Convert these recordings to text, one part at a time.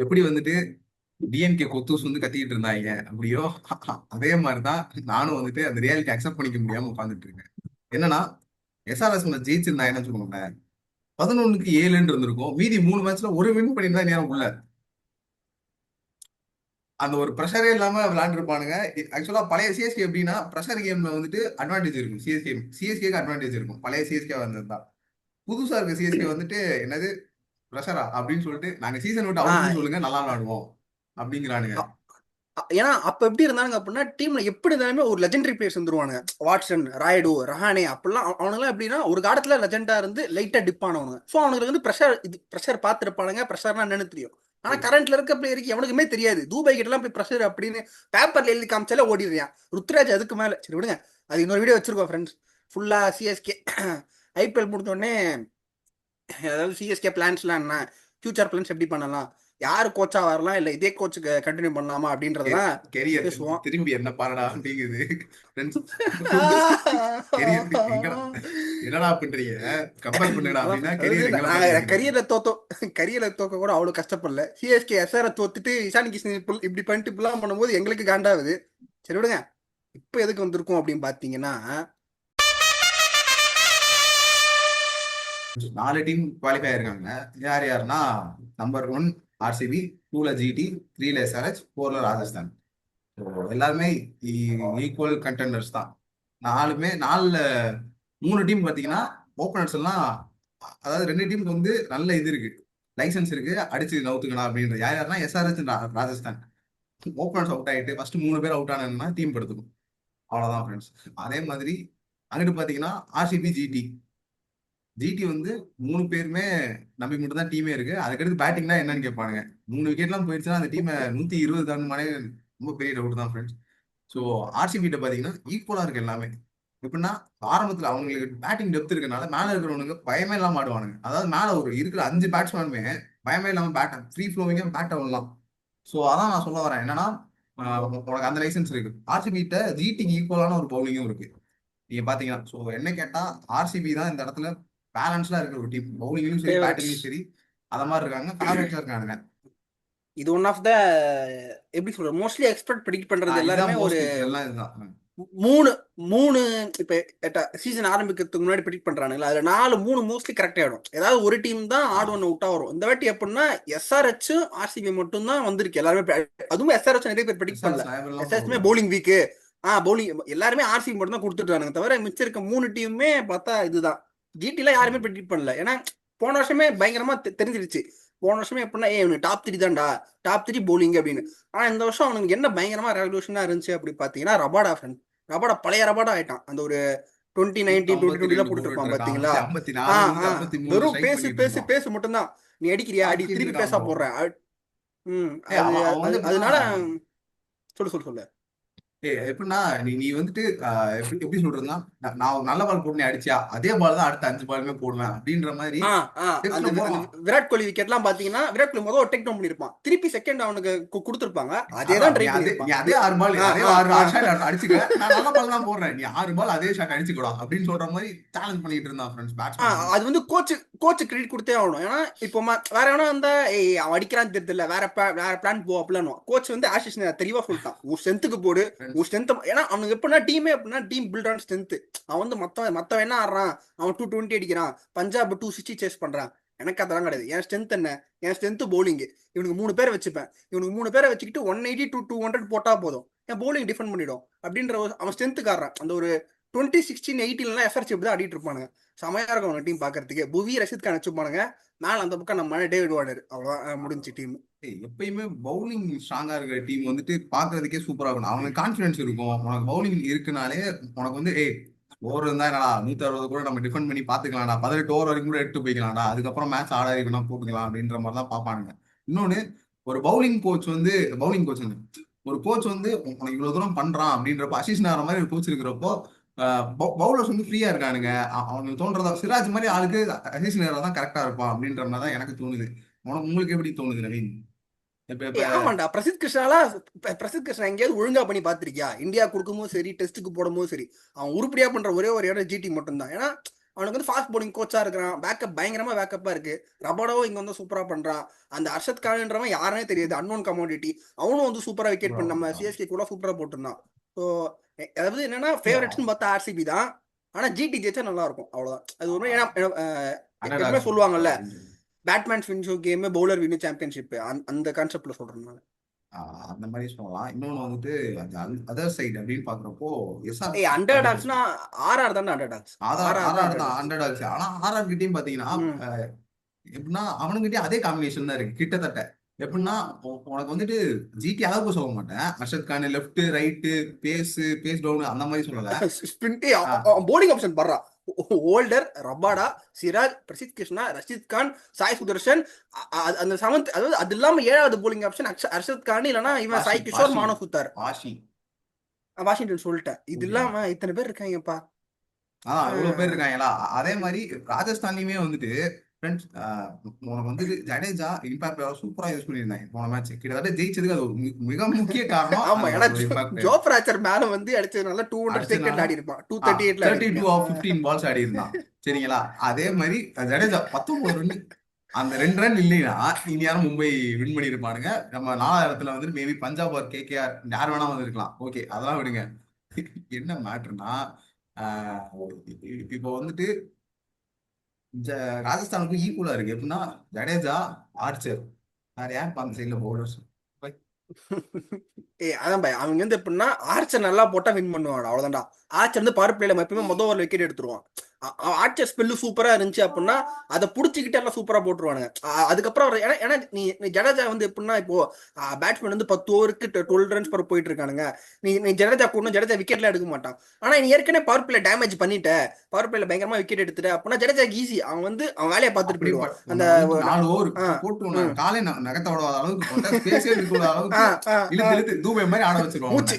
எப்படி வந்துட்டு டிஎம்கே கொத்தூஸ் வந்து கத்திக்கிட்டு இருந்தாங்க அப்படியோ அதே மாதிரிதான் நானும் வந்துட்டு அந்த ரியாலிட்டி அக்செப்ட் பண்ணிக்க முடியாம உட்காந்துட்டு இருக்கேன். என்னன்னா எஸ்ஆர்எஸ் ஜெயிச்சிருந்தாங்கன்னு வச்சுக்கோங்களேன், 11-7 இருந்திருக்கும். மீதி 3 மேட்ச்ல ஒரு வின் பண்ணியிருந்தா நேரம் உள்ள அந்த ஒரு ப்ரெஷரே இல்லாம விளையாண்டுருப்பானுங்க. ஆக்சுவலா பழைய சிஎஸ்கே எப்படின்னா ப்ரெஷர் கேம்ல வந்துட்டு அட்வான்டேஜ் இருக்கும். சிஎஸ்கேக்கு அட்வான்டேஜ் இருக்கும் பழைய சிஎஸ்கே வந்திருந்தா. புதுசா இருக்க சிஎஸ்கே வந்துட்டு என்னது ப்ரெஷரா அப்படின்னு சொல்லிட்டு நாங்க சீசன் விட்டு அவுட்னு ஆஹ் சொல்லுங்க நல்லா விளையாடுவோம் அப்படிங்கிறானுங்க. ஏன்னா அப்ப எப்படி இருந்தாங்க அப்படின்னா டீம்ல எப்படி இருந்தாலுமே ஒரு லெஜெண்டரி பிளேயர்ஸ் வந்துருவானுங்க. வாட்சன், ராய்டு, ரஹானே அப்படிலாம் அவனுங்களாம் எப்படின்னா ஒரு காலத்துல லெஜெண்டா இருந்து லைட்டா டிப் ஆனவனுங்க. ஸோ அவனுக்கு வந்து ப்ரெஷர் பார்த்துருப்பானுங்க. ப்ரெஷர்னா என்னன்னு தெரியும். ஆனா கரண்ட்ல இருக்க பிளேயருக்கு எவனுக்குமே தெரியாது. தூபாய் கிட்ட எல்லாம் போய் ப்ரெஷர் அப்படின்னு பேப்பர்ல எழுதி காமிச்சாலே ஓடிடுறான். ருத்ராஜ் அதுக்கு மேல சரி விடுங்க. அது இன்னொரு வீடியோ வச்சிருக்கோம் ஃப்ரெண்ட்ஸ். ஃபுல்லா சிஎஸ்கே ஐபிஎல் முடிஞ்ச உடனே அதாவது சிஎஸ்கே பிளான்ஸ்லாம் என்ன, ஃபியூச்சர் பிளான்ஸ் எப்படி பண்ணலாம், யார் கோச்சா வரலாம், இல்லை இதே கோச்சுக்கு கண்டினியூ பண்ணலாமா அப்படின்றதெல்லாம் கெரியர் பேசுவோம். திரும்பி என்ன பாருடா அப்படிங்குது. கெரியர் எங்கடா என்னடா பண்றீங்க, கம்பேர் பண்ணுடா அதான் அப்படின்னா அதாவது கெரியர் எங்களை பார்த்து நாங்கள் கேக்குறீங்க. கரியரில் தோக்க கூட அவ்வளோ கஷ்டப்படல. சிஎஸ்கே எஸ்ஆரை தோத்துட்டு இசானி கிஷன் இப்படி பண்ணிட்டு இப்படிலாம் பண்ணும்போது எங்களுக்கு காண்டாகுது. சரி விடுங்க. இப்போ எதுக்கு வந்திருக்கோம் அப்படின்னு பார்த்தீங்கன்னா 4 டீம் குவாலிஃபை ஆயிருக்காங்க. யார் யாருன்னா நம்பர் 1 ஆர்சிபி, 2ல ஜிடி, 3ல எஸ்ஆர்எச், 4ல ராஜஸ்தான். So, எல்லாருமே ஈக்குவல் கண்டெண்டர்ஸ் தான். நாலுமே 4ல 3 டீம் பாத்தீங்கன்னா ஓப்பனர்ஸ் எல்லாம், அதாவது 2 டீமுக்கு வந்து நல்ல இது இருக்கு, லைசன்ஸ் இருக்கு, அடிச்சு நவுத்துக்கணும் அப்படின்றது. யார் யாருன்னா எஸ்ஆர்எச், ராஜஸ்தான். ஓப்பனர்ஸ் அவுட் ஆயிட்டு ஃபர்ஸ்ட் 3 பேர் அவுட் ஆனா டீம் படுத்துக்கும். அவ்வளவுதான் ஃப்ரெண்ட்ஸ். அதே மாதிரி அங்கிட்டு பாத்தீங்கன்னா ஆர்சிபி, ஜிடி. ஜிடி வந்து 3 பேருமே நம்பி மட்டும் தான் டீமே இருக்கு. அதுக்கடுத்து பேட்டிங்னா என்னன்னு கேட்பானுங்க. 3 விக்கெட்லாம் போயிடுச்சுன்னா அந்த டீமை 120 தாண்டுமானே ரொம்ப பெரிய டவுட் தான் ஃப்ரெண்ட்ஸ். ஸோ ஆர்சிபி கிட்ட பாத்தீங்கன்னா ஈக்குவலா இருக்கு எல்லாமே. எப்படின்னா ஆரம்பத்துல அவங்களுக்கு பேட்டிங் டெப்த் இருக்கனால மேல இருக்கிறவனுங்க பயமே இல்லாம ஆடுவானுங்க. அதாவது மேல ஒரு இருக்கிற 5 பேட்ஸ்மேனுமே பயமே இல்லாம பேட் ஃப்ரீ ஃப்ளோவிங்கா பேட் ஆடலாம். ஸோ அதான் நான் சொல்ல வரேன். என்னன்னா உனக்கு அந்த லைசன்ஸ் இருக்கு. ஆர்சிபி கிட்ட ஜிடிக்கு ஈக்குவலான ஒரு பவுலிங்கும் இருக்கு நீங்க பாத்தீங்கன்னா. ஸோ என்ன கேட்டா ஆர்சிபி தான் இந்த இடத்துல பேலன்ஸ்டா இருக்கிற ஒரு டீம். பவுலிங்லயும் சரி ஃபேவரட்ஸ். பேட்டிங்லயும் சரி அத மாதிரி இருக்காங்க. ஃபேவரட்ஸா இருக்கானுங்க. இது ஒன் ஆஃப் த எப்படி சொல்றது, மோஸ்ட்லி எக்ஸ்பெக்ட் ப்ரிடிக்ட் பண்றது எல்லாருமே இதுதான் ஒரு மோஸ்ட்லி எல்லாம் இதுதான். மூணு மூணு இப்ப சீசன் ஆரம்பிக்கிறதுக்கு முன்னாடி ப்ரிடிக்ட் பண்றானுங்களா, அதுல 4 3 மோஸ்ட்லி கரெக்ட் ஆயிடும். ஏதாவது ஒரு டீம் தான் ஆடு ஒன்று விட்டா வரும். இந்த வாட்டி எப்படின்னா எஸ்ஆர்ஹெச், ஆர்சிபி மட்டும் தான் வந்திருக்கு எல்லாருமே. அதுவும் எஸ்ஆர்ஹெச் நிறைய பேர் ப்ரிடிக்ட் பண்ணல. எஸ்ஆர்எஸ் எல்லாம் எஸ்ஆர்ஹெச்மே போடுவாங்க. Bowling week. பவுலிங் எல்லாருமே ஆர்சிபி மட்டும் தான் கொடுத்துட்டானுங்க தவிர மிச்சம் இருக்க 3 டீமுமே பார்த்தா இதுதான். ஜிடில யாருமே ப்ரிடிக்ட் பண்ணல. ஏன்னா போன வருஷமே பயங்கரமா தெரிஞ்சிருச்சு. போன வருஷமே எப்படின்னா இவனுக்கு டாப் 3 தான்டா, டாப் 3 பவுலிங் அப்படின்னு. ஆனா இந்த வருஷம் அவனுக்கு என்ன பயங்கரமா ரெவல்யூஷனா இருந்துச்சு அப்படி பாத்தீங்கன்னா ரபாடா ஃப்ரெண்ட். ரபாடா பழைய ரபாடா ஆயிட்டான். அந்த ஒரு 2019 2020 152 போட்டுருப்பான் போட்டுட்டு இருக்கான். பாத்தீங்களா. 54ல இருந்து ஆஹ் 53 வெறும் ஸ்ட்ரைக் பேசு பண்ணிட்டு பேசு இருந்தான். பேசு மட்டும்தான். நீ அடிக்கிறியா அடி, தாக்கிட்டு திருப்பி இருக்கான் பேசா ப்ரோ. போடுறேன். ஏய் அது அவன் அவன் அது வந்து எப்படின்னா, அதனால சொல்லு சொல்லு சொல்லு. எப்படின்னா நீ நீ வந்துட்டு எப்படி எப்படி சொல்றதுன்னா, நான் ஒரு நல்ல பால் போட்டு நீ அடிச்சியா அதே பால் தான் அடுத்த 5 பாலுமே போடுவேன் அப்படின்ற மாதிரி அந்த டெப்த்ல அந்த போறான். விராட் கோலி விக்கெட்லாம் பாத்தீங்கன்னா விராட் கோலி முதல் ஒரு டேக் டவுன் பண்ணிருப்பான். திருப்பி செகண்ட் அவனுக்கு கொடுத்துருப்பாங்க. அதே அதான் தான் ட்ரை நீ பண்ணிருப்பான். அதே 6 பால் அதே ஆறு ஷாட் அடிச்சுக்க, நான் நல்ல பால் தான் போடுறேன், நீ 6 பால் அதே ஷாட் அடிச்சுக்கூடா அப்படின்னு சொல்ற மாதிரி சேலஞ்ச் பண்ணிட்டு இருந்தான் ஃப்ரெண்ட்ஸ் பேட்ஸ்மேன். அது வந்து கோச்சு கிரெடிட் கொடுத்தே ஆகணும். ஏன்னா இப்போ வேற எவனா வந்தா ஏய் அவன் அடிக்கிறான்னு தெரியல, வேற பிளான் போ அப்படிலாம். கோச் வந்து ஆஷிஷ் தெளிவா சொல்லிட்டான், உன் ஸ்ட்ரென்த்துக்கு போடு, ஃப்ரெண்ட்ஸ் உன் ஸ்ட்ரென்த். ஏன்னா அவனுக்கு எப்படின்னா டீமே எப்படின்னா டீம் பில்ட் ஆன் ஸ்ட்ரென்த். அவன் வந்து மத்தவன் என்ன ஆடுறான், அவன் 220 அடிக்கிறான், பஞ்சாப் 260 சேஸ் பண்றான். எனக்கு அதெல்லாம் கிடையாது. என் ஸ்ட்ரென்த் என்ன, என் ஸ்ட்ரென்த் பவுலிங். இவனுக்கு 3 பேரை வச்சுப்பேன். இவனுக்கு 3 பேரை வச்சுக்கிட்டு 180 to 200 போட்டா போதும், என் பவுலிங் டிஃபெண்ட் பண்ணிடும் அப்படின்ற அவன் ஸ்ட்ரென்த்துக்கு ஆடுறான். அந்த ஒரு 2016-18 எஃப்ஆர்சி இப்படி தான் ஆடிட்டு இருப்பானுங்க. செமையா இருக்கும் அவங்க டீம் பாக்குறதுக்கு. புவி, ரஷித் கான் வச்சுப்பானுங்க. மேல அந்த பக்கம் நம்ம டேவிட் வார்னர். அவ்வளவுதான் முடிஞ்சு டீம். எப்பயுமே பவுலிங் ஸ்ட்ராங்கா இருக்கிற டீம் வந்துட்டு பாக்குறதுக்கே சூப்பரா இருக்கும். அவனுக்கு கான்பிடன்ஸ் இருக்கும். உனக்கு பவுலிங் இருக்குனாலே உனக்கு வந்து ஓவர் இருந்தா என்னடா 160 கூட நம்ம டிஃபெண்ட் பண்ணி பாத்துக்கலாம்டா, 18 ஓவர் வரைக்கும் கூட எடுத்து போய்க்கலாம்டா, அதுக்கப்புறம் மேட்ச் ஆட இருக்கணும் போட்டுக்கலாம் அப்படின்ற மாதிரி தான் பாப்பானுங்க. இன்னொன்னு, ஒரு பவுலிங் கோச் ஒரு கோச் வந்து உனக்கு இவ்வளவு தூரம் பண்றான் அப்படின்றப்ப, அசிஸ் நேரம் மாதிரி ஒரு கோச் இருக்கிறப்போ பவுலர்ஸ் வந்து ஃப்ரீயா இருக்கானுங்க. அவனுக்கு தோன்றதா சிராஜ் மாதிரி ஆளுக்கு அசிஸ் நேரம் தான் கரெக்டா இருப்பான் அப்படின்ற மாதிரி தான் எனக்கு தோணுது. உங்களுக்கு எப்படி தோணுது நவீன்? இப்ப இப்ப ஆமாண்டா, பிரசித் கிருஷ்ணா எங்கேயாவது ஒழுங்கா பண்ணி பாத்திருக்கியா? இந்தியா கொடுக்கும்போது சரி, டெஸ்ட்டுக்கு போடும்போது சரி, அவன் உருப்படியா பண்ற ஒரே ஒரு இடம் ஜிடி மட்டும் தான். ஏன்னா அவனுக்கு வந்து ஃபாஸ்ட் bowling கோச்சா இருக்கிறான், பேக்கப் பயங்கரமா பேக்கப்பா இருக்கு. ரபாடாவும் இங்க வந்து சூப்பரா பண்றான். அந்த அர்ஷத் கான்ன்றவன் யாருனே தெரியாது, அன்னோன் கமோடிட்டி. அவனும் வந்து சூப்பரா விக்கெட் ப்ரோ பண்ணி நம்ம சிஎஸ்கே கூட சூப்பரா போட்டிருந்தான். ஸோ அதாவது என்னன்னா ஃபேவரட்ஸ்னு பார்த்தா ஆர்சிபி தான். ஆனா ஜிடி ஜெயிச்சா நல்லா இருக்கும், அவ்வளவுதான். அது ஒரு மாதிரி ஏன்னா எப்பவுமே அண்டர்டாக்ஸ் சொல்லுவாங்கல்ல, அப்படின்னு Batman win show game, bowler win championship, அந்த கான்செப்ட்ல சொல்றேன் நான். அந்த மாதிரி சொல்லலாம். இன்னொன்னு வந்துட்டு அதர் சைடு அப்படின்னு பாக்குறப்போ எஸ்ஆர் ஏய் அண்டர் டாக்ஸ்னா ஆர்ஆர் தானே அண்டர் டாக்ஸ். ஆர்ஆர் ஆர்ஆர் தான் ஆர்ஆர் அண்டர் தான் டாக்ஸ். அண்டர்டாக்ஸ். ஆனா ஆர்ஆர் கிட்டயும் பாத்தீங்கன்னா எப்படின்னா அவனுங்கிட்டே அதே காம்பினேஷன் தான் இருக்கு கிட்டத்தட்ட. எப்படின்னா உனக்கு வந்துட்டு ஜிடி அளவுக்கு சொல்ல மாட்டேன். Arshad Khan left right pace down அந்த மாதிரி சொல்லல. போலிங் ஆப்ஷன் பண்றா. ஓல்டர், ரபாடா, சிராஜ், பிரசித் கிருஷ்ணா, ரஷித் கான், சாய் சுதர்ஷன், அந்த செவன்த், அதாவது அது இல்லாம 7வது போலிங் ஆப்ஷன் அர்ஷத் கான், இல்லனா இவன் சாய் கிஷோர், மானோ சுத்தார், வாஷி வாஷிங்டன் சொல்லிட்டேன். இது இல்லாம இத்தனை பேர் இருக்காங்கப்பா. இவ்வளவு பேர் இருக்காங்களா. அதே மாதிரி ராஜஸ்தான்லயுமே வந்துட்டு ஃப்ரெண்ட்ஸ் உனக்கு வந்துட்டு ஜடேஜா இம்பாக்ட் சூப்பரா யூஸ் பண்ணியிருந்தாங்க போன மேட்ச். கிட்டத்தட்ட ஜெயிச்சதுக்கு அது ஒரு மிக முக்கிய காரணம். ஆமா, ஏன்னா இம்பாக்ட் ஜோஃப்ராச்சர் மேல வந்து அடிச்சதுனால 200 செகண்ட் ஆடி இருப்பான். 238ல 32 ஆஃப் 15 பால்ஸ் ஆடி இருந்தான். சரிங்களா. அதே மாதிரி ஜடேஜா 19 ரன். அந்த 2 ரன் இல்லைன்னா இனியாரும் மும்பை வின் பண்ணிருப்பானுங்க. நம்ம 4வது இடத்துல வந்து மேபி பஞ்சாப் ஆர் கேகேஆர் யார் வேணா வந்திருக்கலாம். ஓகே அதெல்லாம் விடுங்க. என்ன மேட்டர்னா இப்போ வந்துட்டு ராஜஸ்தானுக்கும் ஈக்குவலா இருக்கு. எப்படின்னா ஜடேஜா, ஆர்ச்சர், வேற யார் அந்த சைட்ல பவுலர்ஸ். அதான் பாய், அவங்க வந்து எப்படின்னா ஆர்ச்சர் நல்லா போட்டா வின் பண்ணுவாங்க, அவ்வளவுதான்டா. ஆர்ச்சர் வந்து பவர் பிளேல எப்பயுமே மொதல் ஓவர் விக்கெட் எடுத்துருவான். ஆர்ச்சர் ஸ்பெல்லு சூப்பரா இருந்துச்சு அப்படின்னா அதை புடிச்சுக்கிட்டு எல்லாம் சூப்பரா போட்டுருவானுங்க. அதுக்கப்புறம் ஏன்னா நீ ஜடேஜா வந்து எப்படின்னா இப்போ பேட்ஸ்மேன் வந்து 10 ஓவருக்கு 12 ரன்ஸ் பர் போயிட்டு இருக்கானுங்க. நீ ஜடேஜா கூடணும், ஜடேஜா விக்கெட்ல எடுக்க மாட்டான். ஆனா நீ ஏற்கனவே பவர் பிளே டேமேஜ் பண்ணிட்ட, பவர் பிளேல பயங்கரமா விக்கெட் எடுத்துட்ட அப்படின்னா ஜடேஜாக்கு ஈஸி, அவன் வந்து அவன் வேலையை பார்த்துட்டு போயிடுவான். அந்த 4 ஓவர் போட்டு காலை நகத்த விடாத அளவுக்கு ஸ்பேஸே இருக்க அளவுக்கு இழுத்து தூபை மாதிரி ஆட வச்சிருவாங்க.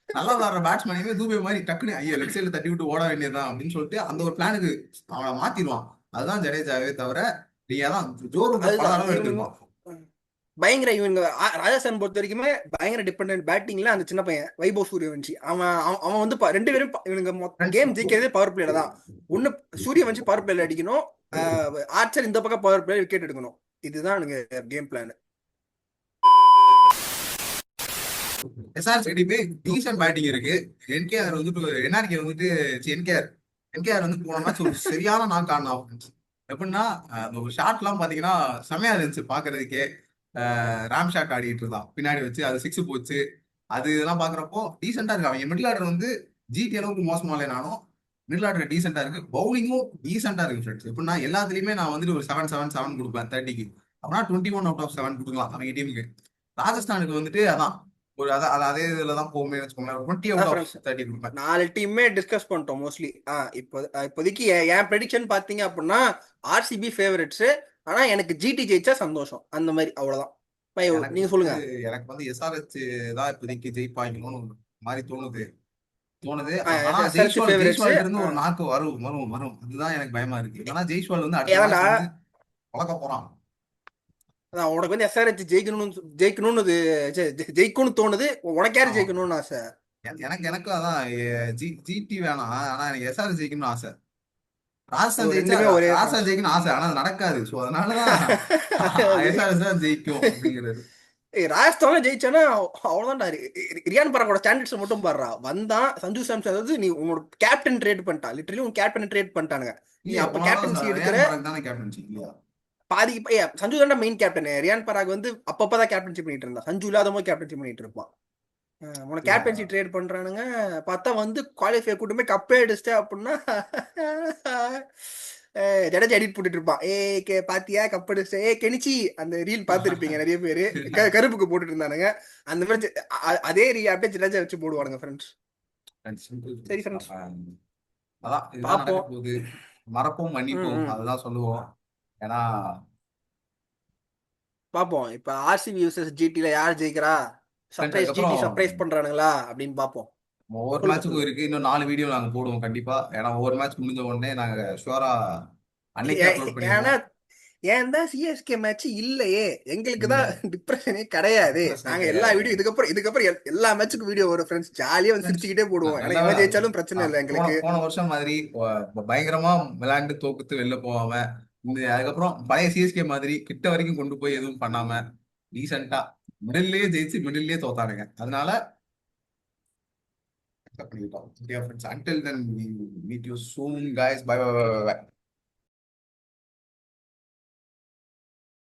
நல்லா விளாடுற பேட்ஸ்மேனையுமே தூபை மாதிரி டக்குனு ஐயோ லெஃப்ட் சைட்ல தட்டி விட்டு ஓட வேண்டியதுதான் அப்படின்னு சொல்லிட்டு அந்த ஒரு பிளானுக்கு அவனை மாத்திடுவான். அதுதான் ஜடேஜாவே தவிர நீங்க தான் ஜோரு பல அளவு எடுத்துருப்பான். பயங்கர இவங்க ராஜஸ்தான் பொறுத்த வரைக்குமே பயங்கர டிபெண்டன்ட் பேட்டிங்ல அந்த சின்ன பையன் வைபவ் சூரியவன்ஷி. அவன் வந்து 2 பேரும் இவனுங்க கேம் ஜெயிக்கிறதே பவர் பிளேல தான். ஒண்ணு சூரியவன்ஷி பவர் பிளேல அடிக்கணும், ஆர்ச்சர் இந்த பக்கம் பவர் பிளேல விக்கெட் எடுக்கணும். இதுதான் எனக்கு கேம் பிளான். எஸ்ஆர்எச் கிட்டயுமே டீசன்ட் பேட்டிங் இருக்கு. என்கேஆர் வந்துட்டு என்ஆர்கே வந்துட்டு என்கேஆர் வந்து போன மேட்ச் ஒரு சரியான நாக் ஆன். எப்படின்னா அந்த ஒரு ஷாட் எல்லாம் பாத்தீங்கன்னா செமையா இருந்துச்சு பாக்குறதுக்கே. ராம் ஷாட் ஆடிட்டு இருந்தான் பின்னாடி வச்சு, அது 6 போச்சு. அது இதெல்லாம் பாக்குறப்போ டீசெண்டா இருக்கு. அவங்க மிடில் ஆர்டர் வந்து ஜிடி அளவுக்கு மோசமா இல்லைனாலும் மிடில் ஆர்டர் டீசெண்டா இருக்கு. பவுலிங்கும் டீசெண்டா இருக்கு ஃப்ரெண்ட்ஸ். எப்படின்னா எல்லாத்துலயுமே நான் வந்துட்டு ஒரு 7-7-7 கொடுப்பேன் 30க்கு. அப்படின்னா 21 அவுட் ஆஃப் 7 கொடுக்கலாம் அவங்க டீமுக்கு. ராஜஸ்தானுக்கு வந்துட்டு அதான் ஒரு அதே இதுலதான் போகுமே வச்சுக்கோங்களேன். 20 அவுட் ஆஃப் 30 கொடுப்பேன். 4 டீமே டிஸ்கஸ் பண்ணிட்டோம் மோஸ்ட்லி. இப்போதைக்கு என் ப்ரெடிக்ஷன் பாத்தீங்க அப்படின்னா ஆர்சிபி ஃபேவரட்ஸ். ஆனா எனக்கு ஜிடி ஜெயிச்சா சந்தோஷம், அந்த மாதிரி, அவ்வளவுதான். நீங்க சொல்லுங்க. எனக்கு வந்து எஸ்ஆர்எச் தான் இப்போதைக்கு ஜெயிப்பாங்கன்னு மாதிரி தோணுது. ஆனா இருந்து ஒரு நாக்கு வரும். அதுதான் எனக்கு பயமா இருக்கு. ஏன்னா ஜெய்ஸ்வால் வந்து அடுத்த பழக்க போறான். அதான் உனக்கு வந்து எஸ்ஆர்எச் ஜெயிக்கணும்னு ஜெயிக்கணும்னு தோணுது. உனக்கு யாரு ஜெயிக்கணும்னு ஆசை? எனக்கு அதான் ஜிடி வேணாம். ஆனா எனக்கு எஸ்ஆர்எச் ஜெயிக்கணும்னு ஆசை. ராஜஸ்தான் ஜெயிக்கணும் ஆசை, ஆனா அது நடக்காது. சோ அதனாலதான் எஸ்ஆர்எச் தான் ஜெயிக்கும் அப்படிங்கிறது. ராஜஸ்தான் ஜெயிச்சானா அவ்வளவுதான்டா. ரியான் பராகோட ஸ்டாண்டர்ட்ஸ் மட்டும் பாடுறா. வந்தான் சஞ்சு சாம்சன், அதாவது நீ உன்னோட கேப்டன் ட்ரேட் பண்ணிட்டான், லிட்டரலி உன் கேப்டன் ட்ரேட் பண்ணிட்டானுங்க. நீ அப்ப கேப்டன்சி எடுக்கிற பாதிக்கு சஞ்சு தான்டா மெயின் கேப்டன். ரியான் பராக் வந்து அப்பப்பதான் கேப்டன்சி பண்ணிட்டு இருந்தான், சஞ்சு இல்லாத போது கேப்டன்சி பண்ணிட்டு இருப்பான். உனக்கு கேப்டன்சி ட்ரேட் பண்றானுங்க, பார்த்தா வந்து குவாலிஃபை கூட்டமே கப்பே அடிச்சிட்ட அப்படின்னா ஜடேஜா எடிட் போட்டுட்டு இருப்பான். பாத்தியா கப் அடிச்சிட்ட கெனிச்சி, அந்த ரீல் பார்த்துருப்பீங்க நிறைய பேரு. கருப்புக்கு போட்டுட்டு இருந்தானுங்க. அந்த மாதிரி அதே ரீல் அப்படியே ஜடேஜா வச்சு போடுவானுங்க ஃப்ரெண்ட்ஸ். சரி ஃப்ரெண்ட்ஸ், மறப்போம் மன்னிப்போம் அதுதான் சொல்லுவோம். ஏன்னா பாப்போம் இப்ப ஆர்சிபி vs ஜிடில யார் ஜெயிக்கிறா, சர்ப்ரைஸ் ஜிடி சர்ப்ரைஸ் பண்றானுங்களா அப்படின்னு பாப்போம். ஒவ்வொரு மேட்சுக்கும் இருக்கு. இன்னும் 4 வீடியோ நாங்க போடுவோம் கண்டிப்பா. ஏன்னா ஒவ்வொரு மேட்ச் முடிஞ்ச உடனே நாங்க ஷுவரா அன்னைக்கு அப்லோட் பண்ணிடுவோம். ஏன் தான் சிஎஸ்கே மேட்ச் இல்லையே, எங்களுக்கு இல்ல தான் டிப்ரெஷனே கிடையாது. டிப்ரெஷனே நாங்க எல்லா கிடையாது. வீடியோ இதுக்கப்புறம் எல்லா மேட்சுக்கும் வீடியோ வரும் ஃப்ரெண்ட்ஸ், ஜாலியா வந்து சிரிச்சுக்கிட்டே போடுவோம். ஏன்னா நல்ல எவன் வேலை. ஜெயிச்சாலும் பிரச்சனை இல்லை போன எங்களுக்கு. போன வருஷம் மாதிரி பயங்கரமா விளையாண்டு தோக்குத்து வெளில போகாம அதுக்கப்புறம் பழைய சிஎஸ்கே மாதிரி கிட்ட வரைக்கும் கொண்டு போய் எதுவும் பண்ணாம டீசெண்டா மிடில்லயே ஜெயிச்சு மிடில்லயே தோத்தானுங்க. அதனால accept பண்ணிக்கிட்டோம். Dear friends, until then we meet you soon guys. Bye bye bye bye bye.